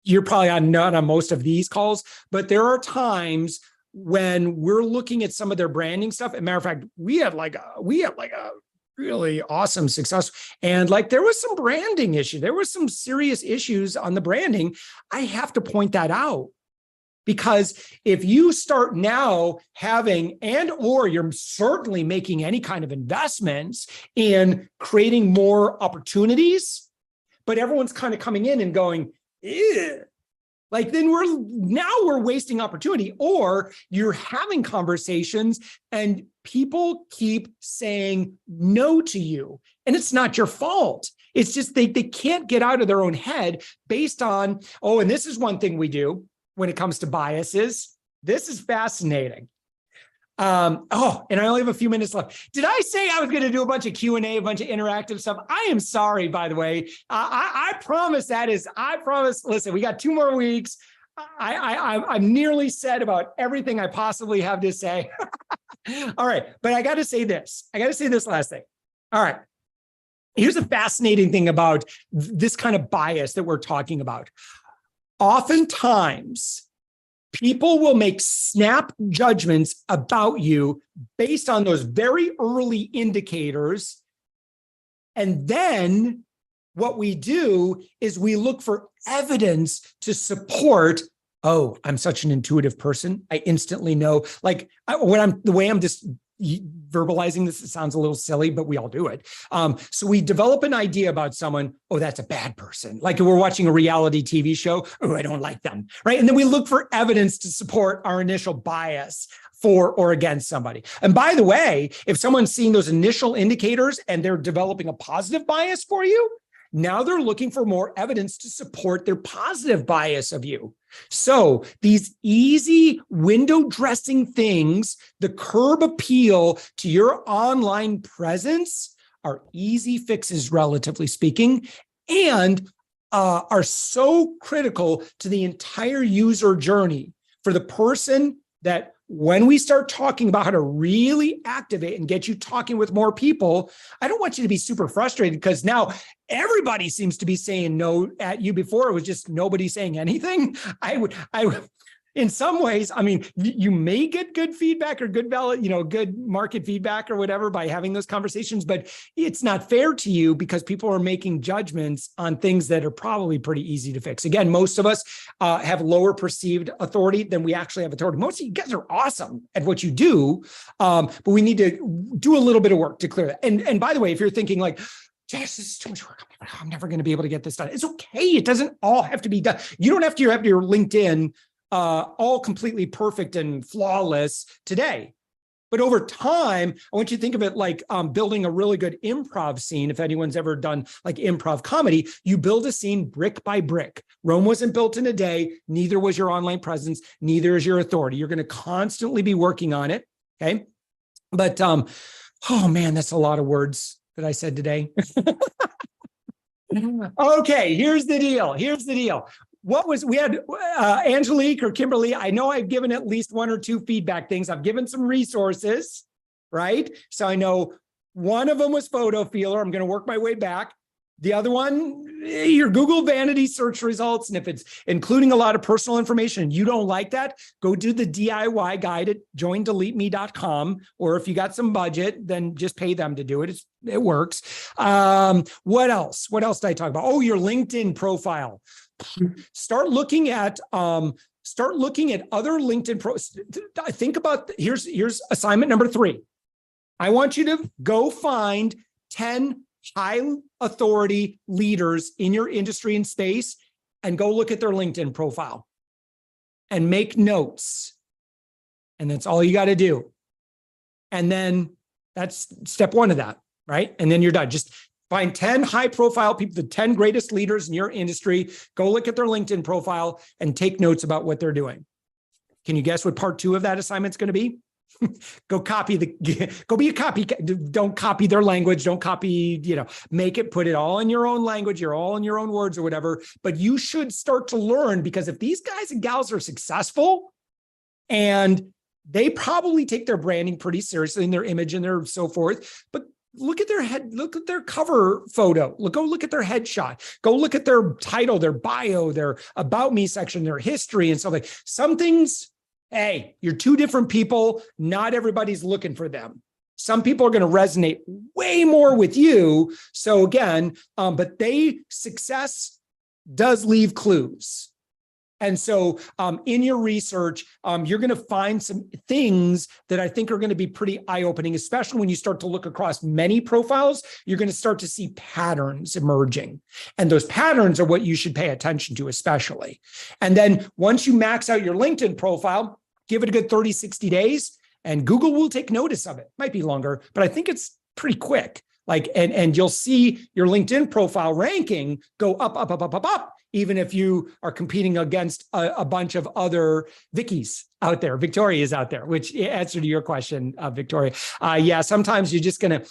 you're probably not on most of these calls, but there are times when we're looking at some of their branding stuff. As a matter of fact, we had like a really awesome success. And like, there was some branding issue. There was some serious issues on the branding. I have to point that out. Because if you start now having, or you're certainly making any kind of investments in creating more opportunities, but everyone's kind of coming in and going, ew, like then we're wasting opportunity. Or you're having conversations and people keep saying no to you, and it's not your fault. It's just they can't get out of their own head based on, and this is one thing we do when it comes to biases. This is fascinating. And I only have a few minutes left. Did I say I was going to do a bunch of Q&A, a bunch of interactive stuff? I am sorry, by the way. I promise I promise. Listen, we got 2 more weeks. I'm nearly said about everything I possibly have to say. All right. But I got to say this. I got to say this last thing. All right. Here's a fascinating thing about this kind of bias that we're talking about. Oftentimes, people will make snap judgments about you based on those very early indicators. And then what we do is we look for evidence to support, I'm such an intuitive person. I instantly know, like the way I'm just verbalizing this, it sounds a little silly, but we all do it. So we develop an idea about someone. That's a bad person. Like we're watching a reality TV show. I don't like them. Right. And then we look for evidence to support our initial bias for or against somebody. And by the way, if someone's seeing those initial indicators and they're developing a positive bias for you, now they're looking for more evidence to support their positive bias of you. So these easy window dressing things, the curb appeal to your online presence, are easy fixes, relatively speaking, and are so critical to the entire user journey for the person that when we start talking about how to really activate and get you talking with more people, I don't want you to be super frustrated because now everybody seems to be saying no at you. Before it was just nobody saying anything. I would, in some ways, I mean, you may get good feedback or good market feedback or whatever by having those conversations, but it's not fair to you because people are making judgments on things that are probably pretty easy to fix. Again, most of us have lower perceived authority than we actually have authority. Most of you guys are awesome at what you do, but we need to do a little bit of work to clear that. And by the way, if you're thinking like, Josh, this is too much work, I'm never going to be able to get this done. It's okay. It doesn't all have to be done. You don't have to have your LinkedIn all completely perfect and flawless today. But over time, I want you to think of it like building a really good improv scene. If anyone's ever done like improv comedy, you build a scene brick by brick. Rome wasn't built in a day. Neither was your online presence. Neither is your authority. You're going to constantly be working on it. Okay. But, oh man, that's a lot of words that I said today. Okay, here's the deal. We had Angelique or Kimberly. I know I've given at least 1 or 2 feedback things. I've given some resources, right? So I know one of them was Photo Feeler. I'm going to work my way back. The other one, your Google vanity search results. And if it's including a lot of personal information, and you don't like that, go do the DIY guide at joindeleteme.com. Or if you got some budget, then just pay them to do it. It works. What else? What else did I talk about? Your LinkedIn profile. Start looking at other LinkedIn think about, here's assignment number 3. I want you to go find 10 high authority leaders in your industry and space and go look at their LinkedIn profile and make notes. And that's all you got to do. And then that's step 1 of that, right? And then you're done. Just find 10 high profile people, the 10 greatest leaders in your industry, go look at their LinkedIn profile and take notes about what they're doing. Can you guess what part 2 of that assignment is going to be? Go be a copycat. Don't copy their language. Don't copy, make it, put it all in your own language. You're all in your own words or whatever, but you should start to learn, because if these guys and gals are successful and they probably take their branding pretty seriously and their image and their so forth, but look at their cover photo. Go look at their headshot. Go look at their title, their bio, their about me section, their history and stuff like some things. Hey, you're two different people. Not everybody's looking for them. Some people are going to resonate way more with you. So again, but success does leave clues. And so in your research, you're going to find some things that I think are going to be pretty eye-opening, especially when you start to look across many profiles. You're going to start to see patterns emerging. And those patterns are what you should pay attention to, especially. And then once you max out your LinkedIn profile, give it a good 30, 60 days, and Google will take notice of it. Might be longer, but I think it's pretty quick. And you'll see your LinkedIn profile ranking go up, even if you are competing against a bunch of other Vickies out there, Victoria's out there, which answer to your question, Victoria. Yeah, sometimes you're just going to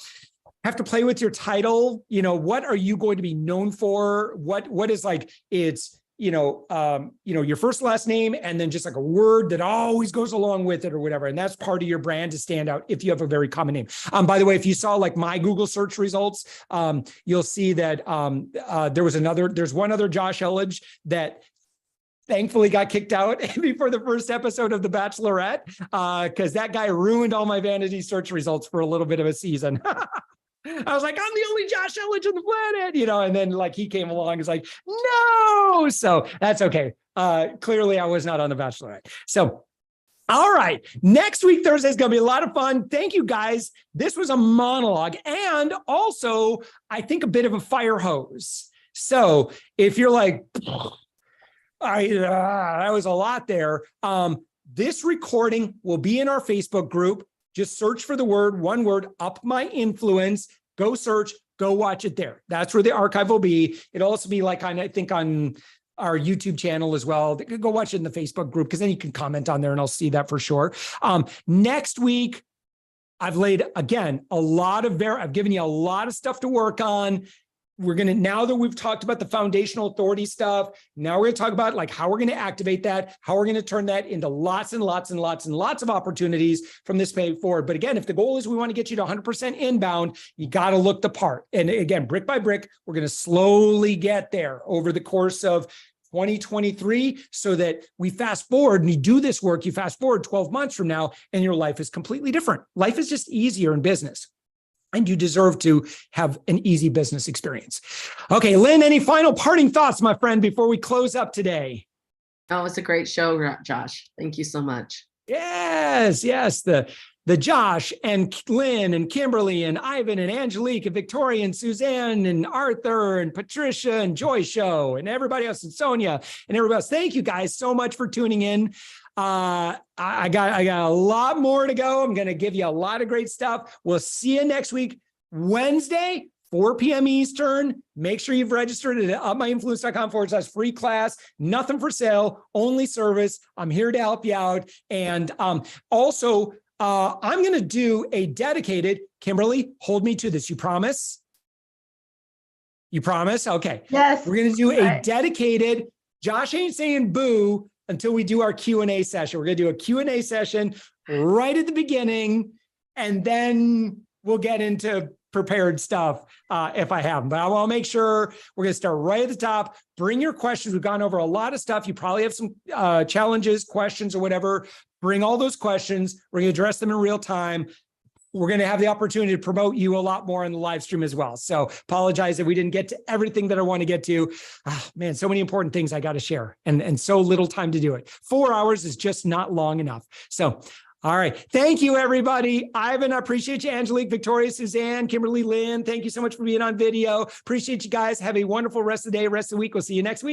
have to play with your title. What are you going to be known for? What is it's, your first last name, and then just like a word that always goes along with it or whatever. And that's part of your brand to stand out if you have a very common name. By the way, if you saw like my Google search results, you'll see that there's one other Josh Elledge that thankfully got kicked out before the first episode of The Bachelorette, because that guy ruined all my vanity search results for a little bit of a season. I was like, I'm the only Josh Elledge on the planet, and then he came along. It's like, no. So that's okay. Clearly I was not on The Bachelorette. So, all right. Next week, Thursday is going to be a lot of fun. Thank you guys. This was a monologue and also I think a bit of a fire hose. So if you're like, that was a lot there. This recording will be in our Facebook group. Just search for the one word, Up My Influence. Go search, go watch it there. That's where the archive will be. It'll also be I think on our YouTube channel as well. Go watch it in the Facebook group, because then you can comment on there and I'll see that for sure. Next week, I've laid, again, I've given you a lot of stuff to work on. Now that we've talked about the foundational authority stuff, now we're going to talk about how we're going to activate that, how we're going to turn that into lots and lots and lots and lots of opportunities from this point forward. But again, if the goal is we want to get you to 100% inbound, you got to look the part. And again, brick by brick, we're going to slowly get there over the course of 2023, so that we fast forward and you do this work, you fast forward 12 months from now, and your life is completely different. Life is just easier in business. And you deserve to have an easy business experience. Okay, Lynn, any final parting thoughts, my friend, before we close up today? Oh, it's a great show, Josh. Thank you so much. Yes. The Josh and Lynn and Kimberly and Ivan and Angelique and Victoria and Suzanne and Arthur and Patricia and Joy show and everybody else and Sonia and everybody else. Thank you guys so much for tuning in. I got a lot more to go. I'm going to give you a lot of great stuff. We'll see you next week, Wednesday, 4 p.m. Eastern. Make sure you've registered at upmyinfluence.com/free class. Nothing for sale, only service. I'm here to help you out. And also, I'm going to do a dedicated, Kimberly, hold me to this. You promise? You promise? Okay. Yes. We're going to do a dedicated, Josh ain't saying boo until we do our Q&A session. We're going to do a Q&A session right at the beginning, and then we'll get into prepared stuff if I have them. But I want to make sure we're going to start right at the top. Bring your questions. We've gone over a lot of stuff. You probably have some challenges, questions, or whatever. Bring all those questions. We're going to address them in real time. We're going to have the opportunity to promote you a lot more on the live stream as well. So apologize that we didn't get to everything that I want to get to. Man, so many important things I got to share and so little time to do it. 4 hours is just not long enough. So, all right. Thank you, everybody. Ivan, I appreciate you. Angelique, Victoria, Suzanne, Kimberly, Lynn. Thank you so much for being on video. Appreciate you guys. Have a wonderful rest of the day, rest of the week. We'll see you next week.